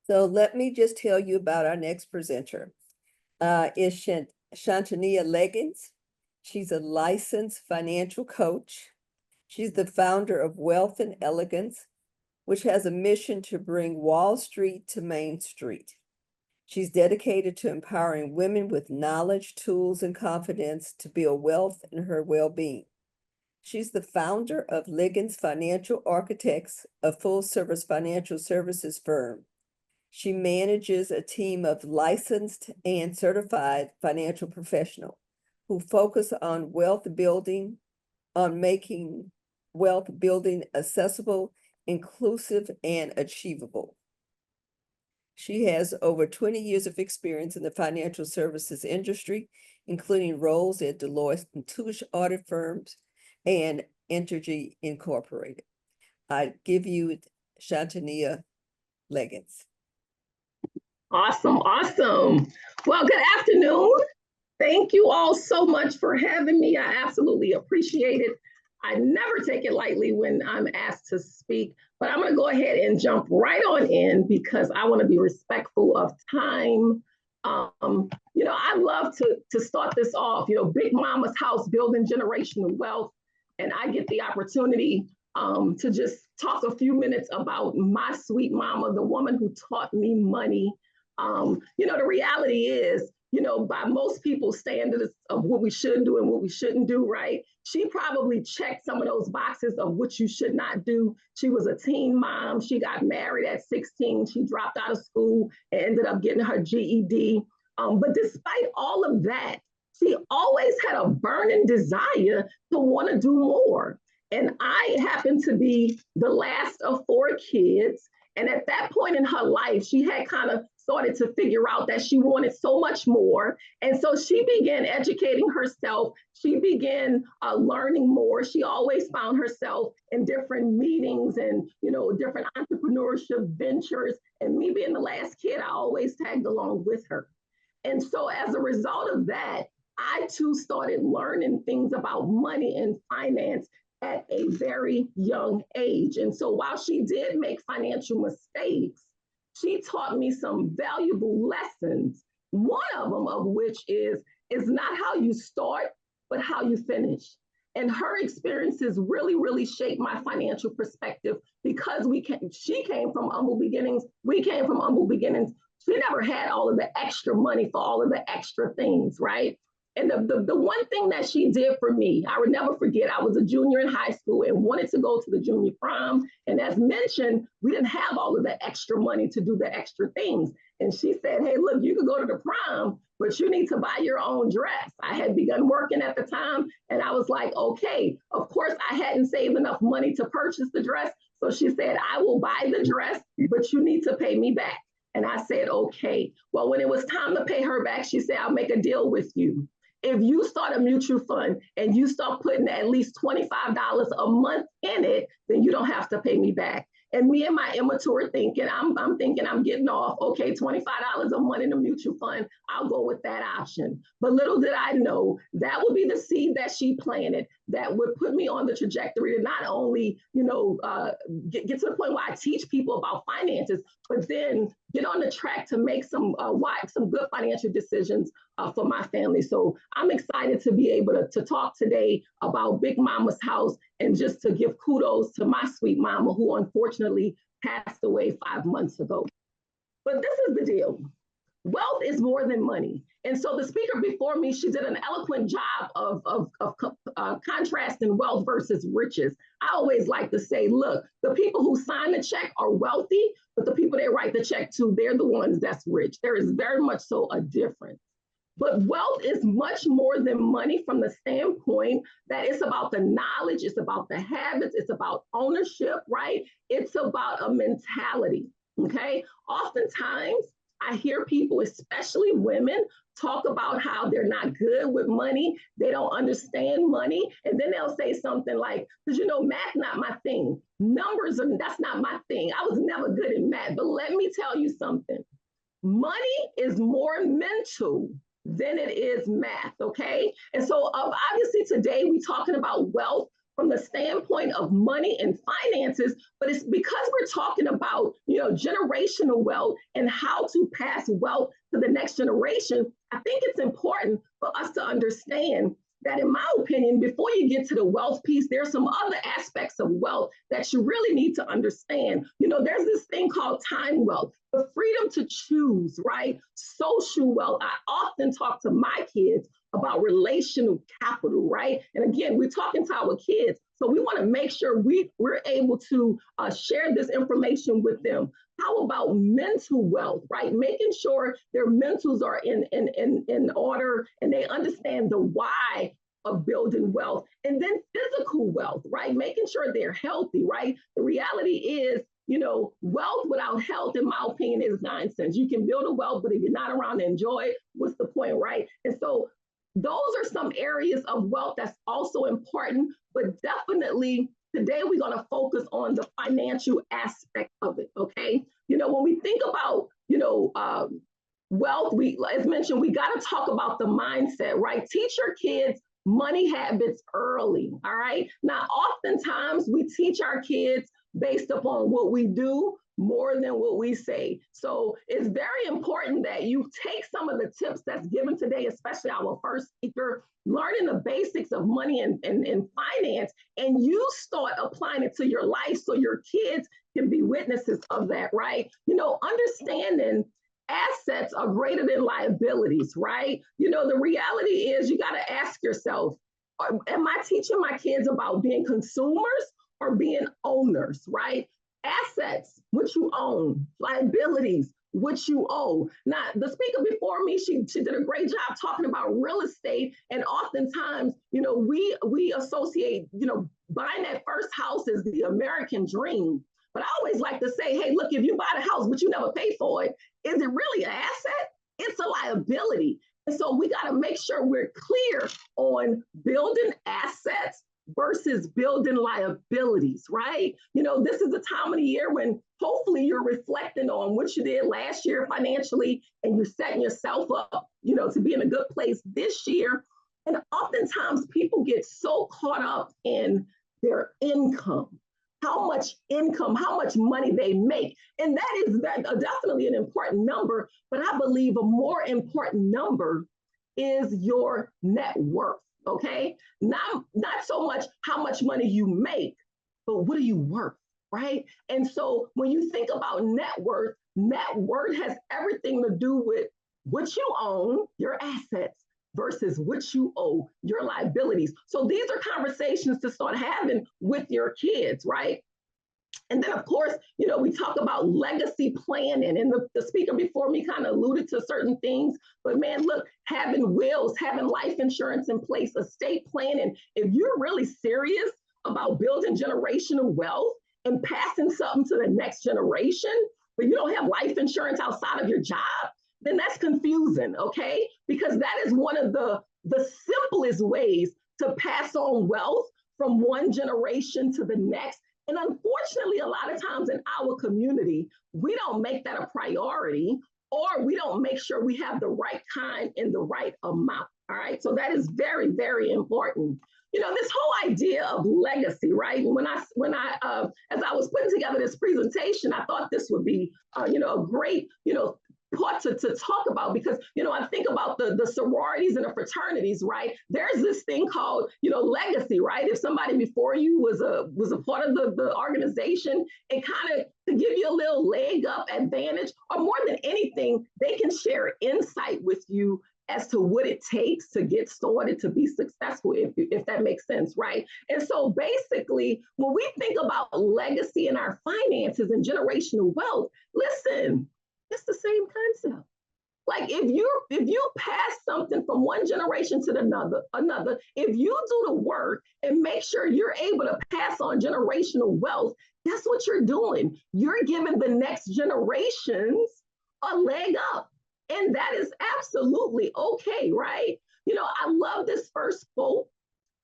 So let me just tell you about our next presenter. Is Shantania Leggins. She's a licensed financial coach. She's the founder of Wealth and Elegance, which has a mission to bring Wall Street to Main Street. She's dedicated to empowering women with knowledge, tools, and confidence to build wealth and her well-being. She's the founder of Leggins Financial Architects, a full-service financial services firm. She manages a team of licensed and certified financial professionals who focus on making wealth building accessible, inclusive, and achievable. She has over 20 years of experience in the financial services industry, including roles at Deloitte and Touche audit firms and Entergy Incorporated. I give you Shantania Leggins. Awesome, awesome. Well, good afternoon. Thank you all so much for having me. I absolutely appreciate it. I never take it lightly when I'm asked to speak, but I'm going to go ahead and jump right on in because I want to be respectful of time. I love to start this off, Big Mama's house, building generational wealth. And I get the opportunity to just talk a few minutes about my sweet mama, the woman who taught me money. The reality is, by most people's standards of what we should do and what we shouldn't do, right? She probably checked some of those boxes of what you should not do. She was a teen mom. She got married at 16. She dropped out of school and ended up getting her GED. But despite all of that, she always had a burning desire to want to do more. And I happen to be the last of 4 kids. And at that point in her life, she had kind of started to figure out that she wanted so much more. And so she began educating herself. She began learning more. She always found herself in different meetings and, different entrepreneurship ventures. And me being the last kid, I always tagged along with her. And so as a result of that, I too started learning things about money and finance at a very young age. And so while she did make financial mistakes, she taught me some valuable lessons. One of them of which is not how you start, but how you finish. And her experiences really, really shaped my financial perspective because she came from humble beginnings. We came from humble beginnings. She never had all of the extra money for all of the extra things, right? And the one thing that she did for me, I would never forget, I was a junior in high school and wanted to go to the junior prom. And as mentioned, we didn't have all of the extra money to do the extra things. And she said, hey, look, you can go to the prom, but you need to buy your own dress. I had begun working at the time and I was like, okay, of course I hadn't saved enough money to purchase the dress. So she said, I will buy the dress, but you need to pay me back. And I said, okay. Well, when it was time to pay her back, she said, I'll make a deal with you. If you start a mutual fund and you start putting at least $25 a month in it, then you don't have to pay me back. And me and my immature thinking, I'm thinking I'm getting off, okay, $25 a month in a mutual fund, I'll go with that option. But little did I know that would be the seed that she planted that would put me on the trajectory to not only, get to the point where I teach people about finances, but then get on the track to make some good financial decisions for my family. So I'm excited to be able to talk today about Big Mama's house and just to give kudos to my sweet mama who unfortunately passed away 5 months ago. But this is the deal. Wealth is more than money. And so the speaker before me, she did an eloquent job of contrasting wealth versus riches. I always like to say, look, the people who sign the check are wealthy, but the people they write the check to, they're the ones that's rich. There is very much so a difference. But wealth is much more than money from the standpoint that it's about the knowledge, it's about the habits, it's about ownership, right? It's about a mentality, okay? Oftentimes, I hear people, especially women, talk about how they're not good with money, they don't understand money, and then they'll say something like, because math not my thing. Numbers, that's not my thing. I was never good at math, but let me tell you something. Money is more mental than it is math, okay? And so obviously today we're talking about wealth, from the standpoint of money and finances, but it's because we're talking about, generational wealth and how to pass wealth to the next generation. I think it's important for us to understand that, in my opinion, before you get to the wealth piece, there's some other aspects of wealth that you really need to understand. There's this thing called time wealth, the freedom to choose, right? Social wealth. I often talk to my kids about relational capital, right? And again, we're talking to our kids, so we want to make sure we're able to share this information with them. How about mental wealth, right? Making sure their mentals are in order and they understand the why of building wealth. And then physical wealth, right? Making sure they're healthy, right? The reality is, wealth without health, in my opinion, is nonsense. You can build a wealth, but if you're not around to enjoy it, what's the point, right? And so those are some areas of wealth that's also important, but definitely today we're going to focus on the financial aspect of it, okay? When we think about, wealth, as mentioned, we got to talk about the mindset, right? Teach your kids money habits early, all right? Now, oftentimes we teach our kids based upon what we do more than what we say. So it's very important that you take some of the tips that's given today, especially our first speaker, learning the basics of money and finance, and you start applying it to your life so your kids can be witnesses of that, right? Understanding assets are greater than liabilities, right? The reality is you got to ask yourself, am I teaching my kids about being consumers or being owners, right? Assets, which you own, liabilities, which you owe. Now, the speaker before me, she did a great job talking about real estate. And oftentimes, we associate, buying that first house is the American dream. But I always like to say, hey, look, if you buy the house, but you never pay for it, is it really an asset? It's a liability. And so we got to make sure we're clear on building assets versus building liabilities, right? This is the time of the year when hopefully you're reflecting on what you did last year financially, and you're setting yourself up, to be in a good place this year. And oftentimes people get so caught up in their income, how much money they make. And that is definitely an important number, but I believe a more important number is your net worth. Okay, not so much how much money you make, but what are you worth, right? And so when you think about net worth has everything to do with what you own, your assets, versus what you owe, your liabilities. So these are conversations to start having with your kids, right? And then, of course, we talk about legacy planning, and the speaker before me kind of alluded to certain things. But man, look, having wills, having life insurance in place, estate planning. If you're really serious about building generational wealth and passing something to the next generation, but you don't have life insurance outside of your job, then that's confusing, okay? Because that is one of the simplest ways to pass on wealth from one generation to the next. And unfortunately, a lot of times in our community, we don't make that a priority, or we don't make sure we have the right kind in the right amount. All right. So that is very, very important. This whole idea of legacy, right? When I as I was putting together this presentation, I thought this would be, a great, part to talk about, because I think about the sororities and the fraternities, right? There's this thing called legacy, right? If somebody before you was a part of the organization, and kind of to give you a little leg up advantage, or more than anything, they can share insight with you as to what it takes to get started to be successful, if that makes sense, right? And so basically, when we think about legacy in our finances and generational wealth, listen, it's the same concept. Like if you pass something from one generation to another, if you do the work and make sure you're able to pass on generational wealth, that's what you're doing. You're giving the next generations a leg up. And that is absolutely okay, right? I love this first quote.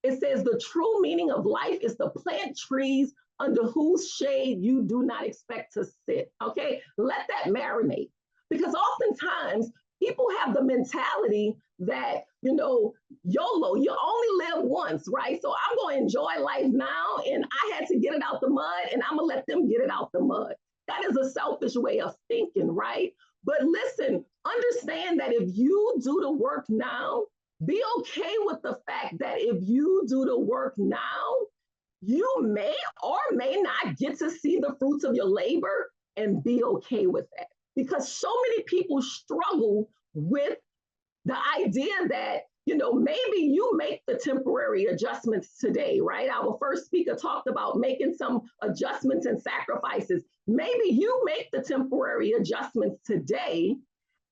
It says, the true meaning of life is to plant trees under whose shade you do not expect to sit. Okay, let that marinate. Because oftentimes people have the mentality that, YOLO, you only live once, right? So I'm gonna enjoy life now, and I had to get it out the mud, and I'm gonna let them get it out the mud. That is a selfish way of thinking, right? But listen, understand that if you do the work now, be okay with the fact that if you do the work now, you may or may not get to see the fruits of your labor, and be okay with that. Because so many people struggle with the idea that, maybe you make the temporary adjustments today, right? Our first speaker talked about making some adjustments and sacrifices. Maybe you make the temporary adjustments today,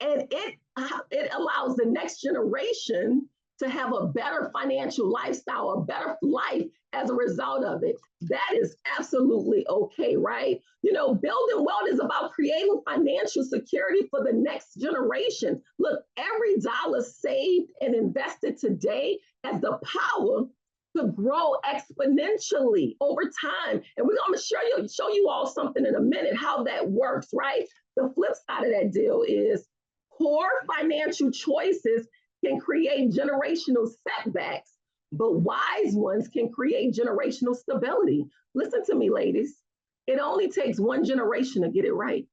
and it allows the next generation to have a better financial lifestyle, a better life as a result of it. That is absolutely okay, right? Building wealth is about creating financial security for the next generation. Look, every dollar saved and invested today has the power to grow exponentially over time. And we're going to show you all something in a minute, how that works, right? The flip side of that deal is poor financial choices can create generational setbacks, but wise ones can create generational stability. Listen to me, ladies. It only takes one generation to get it right.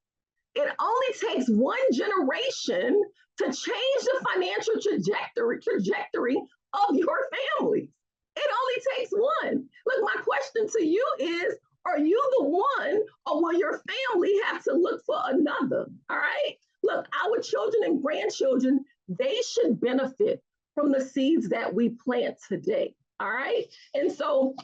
It only takes one generation to change the financial trajectory of your family. It only takes one. Look, my question to you is, are you the one, or will your family have to look for another? All right? Look, our children and grandchildren, they should benefit from the seeds that we plant today. All right? And so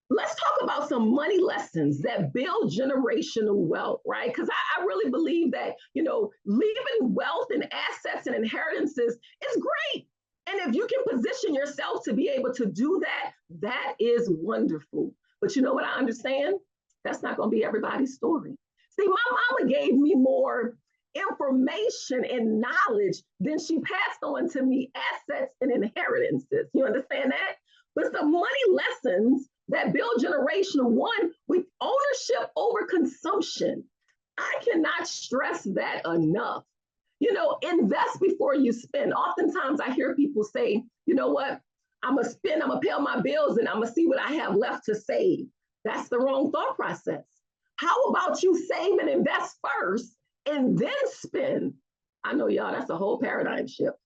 let's talk about some money lessons that build generational wealth, right? Because I really believe that, leaving wealth and assets and inheritances is great. And if you can position yourself to be able to do that, that is wonderful. But you know what I understand? That's not going to be everybody's story. See, my mama gave me more information and knowledge than she passed on to me assets and inheritances. You understand that? But some money lessons that build generational one with ownership over consumption. I cannot stress that enough. Invest before you spend. Oftentimes I hear people say, you know what? I'm going to spend, I'm going to pay all my bills, and I'm going to see what I have left to save. That's the wrong thought process. How about you save and invest first and then spend? I know, y'all, that's a whole paradigm shift.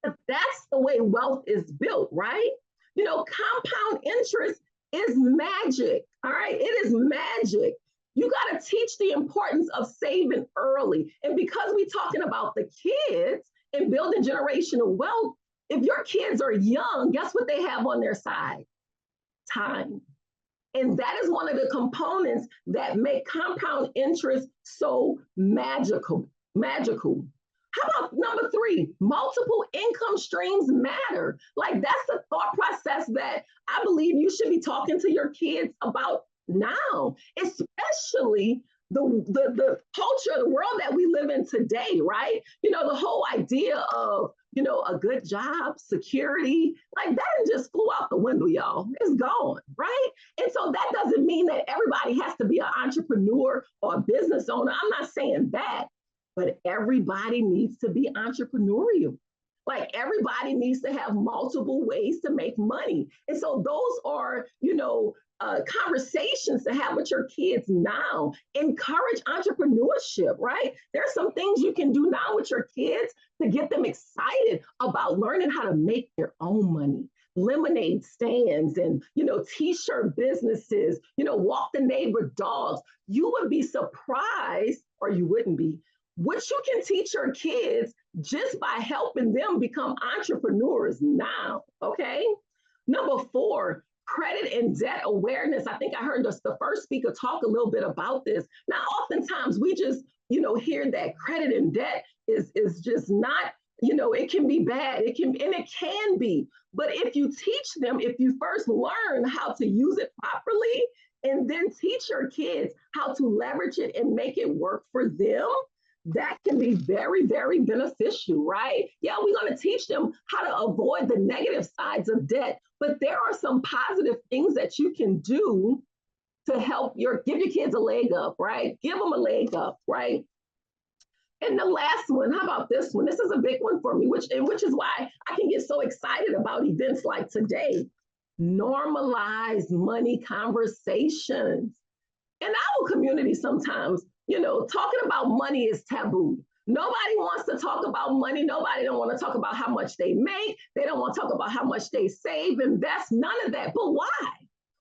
But that's the way wealth is built, right? Compound interest is magic, all right? It is magic. You got to teach the importance of saving early. And because we're talking about the kids and building generational wealth, if your kids are young, guess what they have on their side? Time. And that is one of the components that make compound interest so magical. How about number 3? Multiple income streams matter. Like, that's the thought process that I believe you should be talking to your kids about now, especially the culture, the world that we live in today, right? The whole idea of, a good job, security, like that just flew out the window, y'all. It's gone, right? And so that doesn't mean that everybody has to be an entrepreneur or a business owner. I'm not saying that, but everybody needs to be entrepreneurial. Like, everybody needs to have multiple ways to make money. And so those are, conversations to have with your kids now. Encourage entrepreneurship, right? There's some things you can do now with your kids to get them excited about learning how to make their own money. Lemonade stands and, t-shirt businesses, walk the neighbor dogs. You would be surprised, or you wouldn't be, what you can teach your kids just by helping them become entrepreneurs now, okay? Number 4, credit and debt awareness. I think I heard the first speaker talk a little bit about this. Now, oftentimes we just, hear that credit and debt is just not, it can be bad. It can be. But if you teach them, if you first learn how to use it properly, and then teach your kids how to leverage it and make it work for them, that can be very, very beneficial, right? Yeah, we're going to teach them how to avoid the negative sides of debt, but there are some positive things that you can do to help give your kids a leg up, right? Give them a leg up, right? And the last one, how about this one? This is a big one for me, which is why I can get so excited about events like today. Normalize money conversations. In our community, sometimes, talking about money is taboo. Nobody wants to talk about money. Nobody don't want to talk about how much they make. They don't want to talk about how much they save, invest, none of that. But why?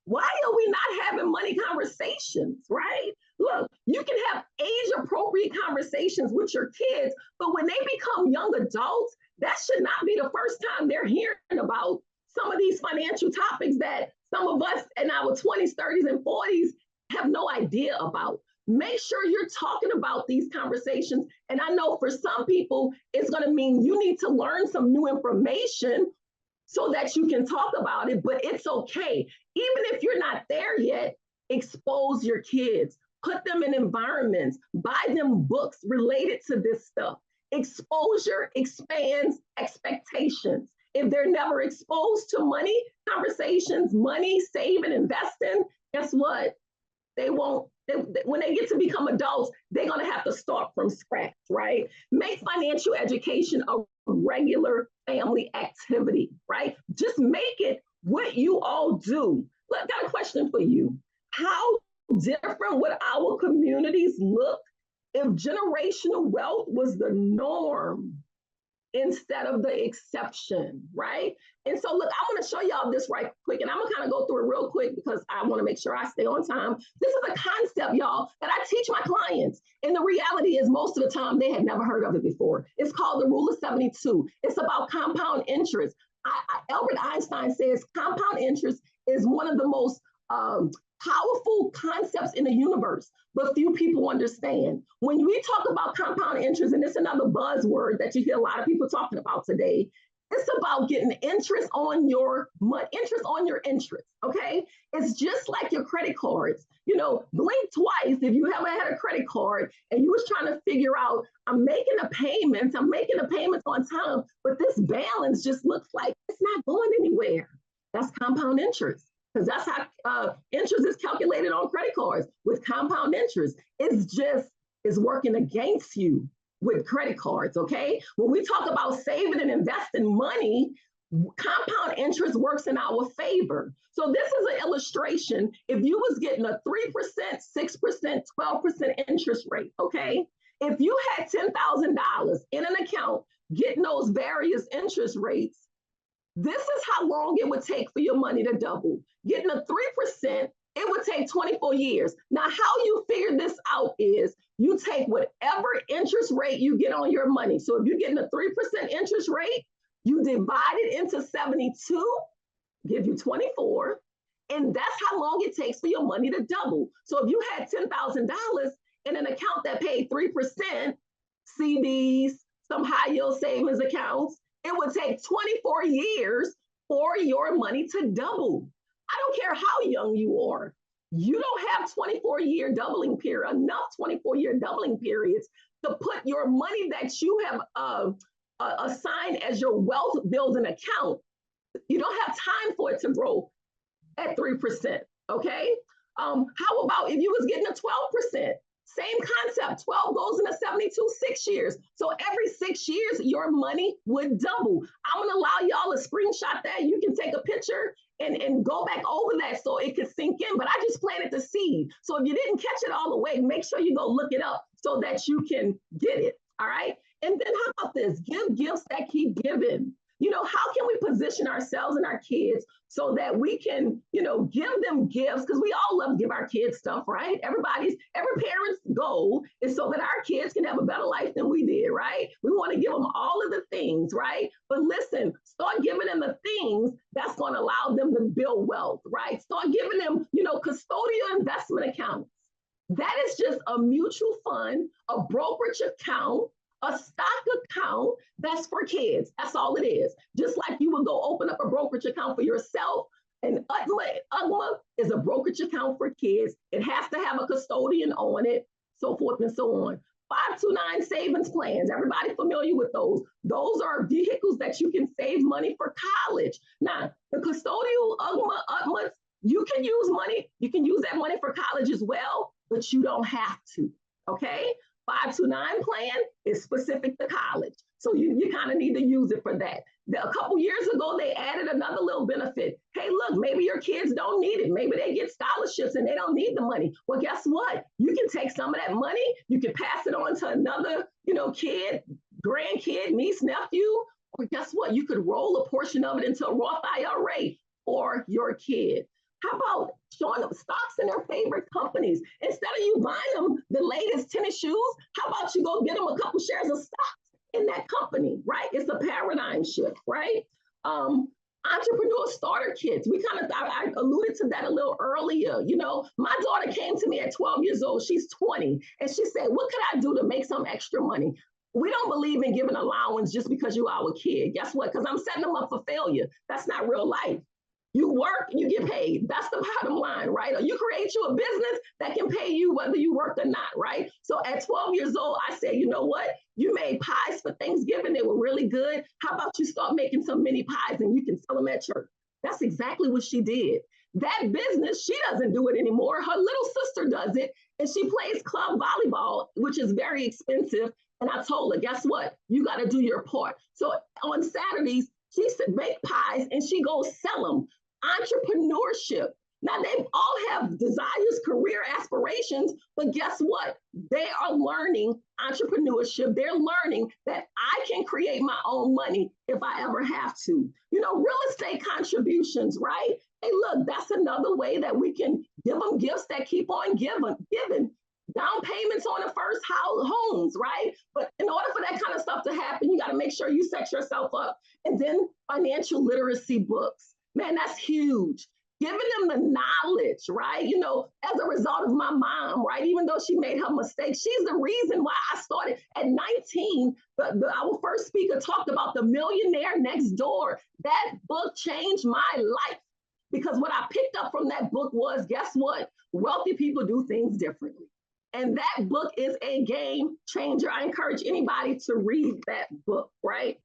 Why are we not having money conversations, right? Look, you can have age appropriate conversations with your kids, but when they become young adults, that should not be the first time they're hearing about some of these financial topics that some of us in our 20s, 30s, and 40s have no idea about. Make sure you're talking about these conversations. And I know for some people, it's going to mean you need to learn some new information so that you can talk about it, but it's okay. Even if you're not there yet, expose your kids, put them in environments, buy them books related to this stuff. Exposure expands expectations. If they're never exposed to money conversations, money, saving, investing, guess what? They won't, when they get to become adults, they're going to have to start from scratch, right? Make financial education a regular family activity, right? Just make it what you all do. Look, I got a question for you. How different would our communities look if generational wealth was the norm instead of the exception, right? And so, look, I want to show y'all this right quick, and I'm gonna kind of go through it real quick because I want to make sure I stay on time. This is a concept, y'all, that I teach my clients. And the reality is, most of the time, they had never heard of it before. It's called the Rule of 72. It's about compound interest. Albert Einstein says compound interest is one of the most powerful concepts in the universe, but few people understand. When we talk about compound interest, and it's another buzzword that you hear a lot of people talking about today, it's about getting interest on your money, interest on your interest, okay? It's just like your credit cards. Blink twice if you haven't had a credit card and you was trying to figure out, I'm making the payments on time, but this balance just looks like it's not going anywhere. That's compound interest, because that's how interest is calculated on credit cards with compound interest. It's working against you with credit cards, okay? When we talk about saving and investing money, compound interest works in our favor. So this is an illustration. If you was getting a 3%, 6%, 12% interest rate, okay? If you had $10,000 in an account getting those various interest rates, this is how long it would take for your money to double. Getting a 3%, it would take 24 years. Now, how you figure this out is you take whatever interest rate you get on your money. So if you're getting a 3% interest rate, you divide it into 72, give you 24, and that's how long it takes for your money to double. So if you had $10,000 in an account that paid 3%, CDs, some high yield savings accounts, it would take 24 years for your money to double. I don't care how young you are. You don't have 24-year doubling period, enough 24-year doubling periods to put your money that you have assigned as your wealth building account. You don't have time for it to grow at 3%, okay? How about if you was getting a 12%? Same concept, 12 goes into 72, 6 years. So every 6 years, your money would double. I'm gonna allow y'all to screenshot that. You can take a picture and go back over that so it could sink in, but I just planted the seed. So if you didn't catch it all the way, make sure you go look it up so that you can get it, all right? And then how about this? Give gifts that keep giving. How can we position ourselves and our kids so that we can, give them gifts? Because we all love to give our kids stuff, right? Every parent's goal is so that our kids can have a better life than we did, right? We want to give them all of the things, right? But listen, start giving them the things that's going to allow them to build wealth, right? Start giving them, custodial investment accounts. That is just a mutual fund, a brokerage account, a stock account that's for kids. That's all it is. Just like you would go open up a brokerage account for yourself, and UGMA is a brokerage account for kids. It has to have a custodian on it, so forth and so on. 529 savings plans. Everybody familiar with those? Those are vehicles that you can save money for college. Now, the custodial UGMA, you can use money. You can use that money for college as well, but you don't have to, okay? 529 plan It's specific to college. So you kind of need to use it for that. A couple years ago, they added another little benefit. Hey, look, maybe your kids don't need it. Maybe they get scholarships and they don't need the money. Well, guess what? You can take some of that money, you can pass it on to another, kid, grandkid, niece, nephew, or guess what? You could roll a portion of it into a Roth IRA for your kid. How about showing them stocks in their favorite companies? Instead of you buying them the latest tennis shoes, how about you go get them a couple shares of stock in that company, right? It's a paradigm shift, right? Entrepreneur starter kits. I alluded to that a little earlier. My daughter came to me at 12 years old. She's 20. And she said, what could I do to make some extra money? We don't believe in giving allowance just because you're our kid. Guess what? Because I'm setting them up for failure. That's not real life. You work, you get paid. That's the bottom line, right? Or you create you a business that can pay you whether you work or not, right? So at 12 years old, I said, you know what? You made pies for Thanksgiving. They were really good. How about you start making some mini pies and you can sell them at church? That's exactly what she did. That business, she doesn't do it anymore. Her little sister does it, and she plays club volleyball, which is very expensive. And I told her, guess what? You got to do your part. So on Saturdays, she make pies and she goes sell them. Entrepreneurship. Now, they all have desires, career aspirations, but guess what? They are learning entrepreneurship. They're learning that I can create my own money if I ever have to. Real estate contributions, right? Hey, look, that's another way that we can give them gifts that keep on giving. Down payments on the first homes, right? But in order for that kind of stuff to happen, you got to make sure you set yourself up. And then financial literacy books. Man, that's huge. Giving them the knowledge, right? As a result of my mom, right? Even though she made her mistakes, she's the reason why I started at 19. Our first speaker talked about The Millionaire Next Door. That book changed my life because what I picked up from that book was, guess what? Wealthy people do things differently. And that book is a game changer. I encourage anybody to read that book, right?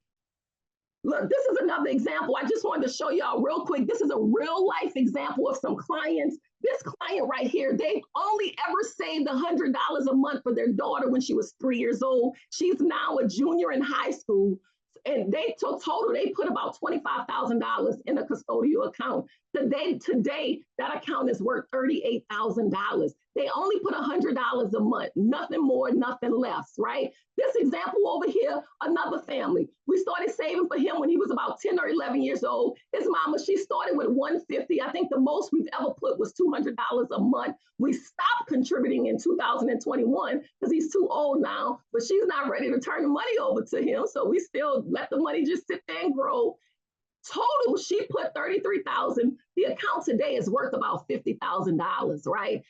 Look, this is another example. I just wanted to show y'all real quick. This is a real life example of some clients. This client right here, they only ever saved $100 a month for their daughter when she was 3 years old. She's now a junior in high school. And they put about $25,000 in a custodial account. Today, that account is worth $38,000. They only put $100 a month, nothing more, nothing less, right? This example over here, another family. We started saving for him when he was about 10 or 11 years old. His mama, she started with $150. I think the most we've ever put was $200 a month. We stopped contributing in 2021 because he's too old now, but she's not ready to turn the money over to him. So we still let the money just sit there and grow. Total, she put $33,000. The account today is worth about $50,000, right?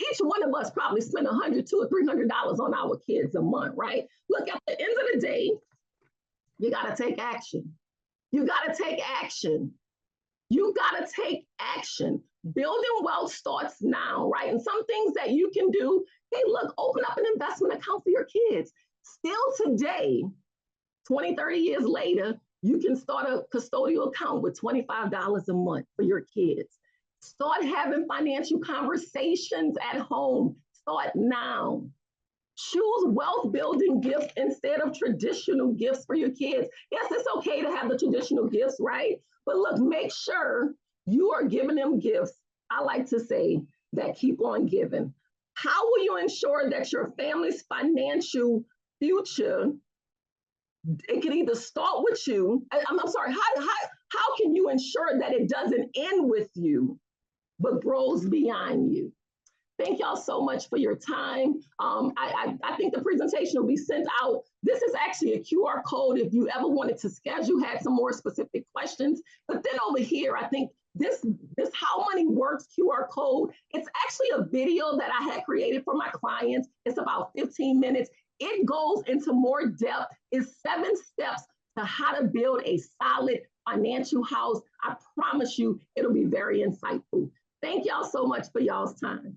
Each one of us probably spend $100, $200 or $300 on our kids a month, right? Look, at the end of the day, you got to take action. You got to take action. You got to take action. Building wealth starts now, right? And some things that you can do, hey, look, open up an investment account for your kids. Still today, 20, 30 years later, you can start a custodial account with $25 a month for your kids. Start having financial conversations at home. Start now. Choose wealth building gifts instead of traditional gifts for your kids. Yes, it's okay to have the traditional gifts, right? But look, make sure you are giving them gifts, I like to say, that keep on giving. How will you ensure that your family's financial future, it can either start with you, I'm sorry, how can you ensure that it doesn't end with you, but grows beyond you? Thank y'all so much for your time. I think the presentation will be sent out. This is actually a QR code if you ever wanted to schedule, had some more specific questions. But then over here, I think this How Money Works QR code, it's actually a video that I had created for my clients. It's about 15 minutes. It goes into more depth. It's 7 steps to how to build a solid financial house. I promise you, it'll be very insightful. Thank y'all so much for y'all's time.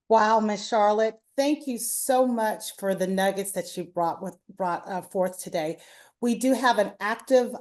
Wow, Miss Charlotte, thank you so much for the nuggets that you brought forth today. We do have an active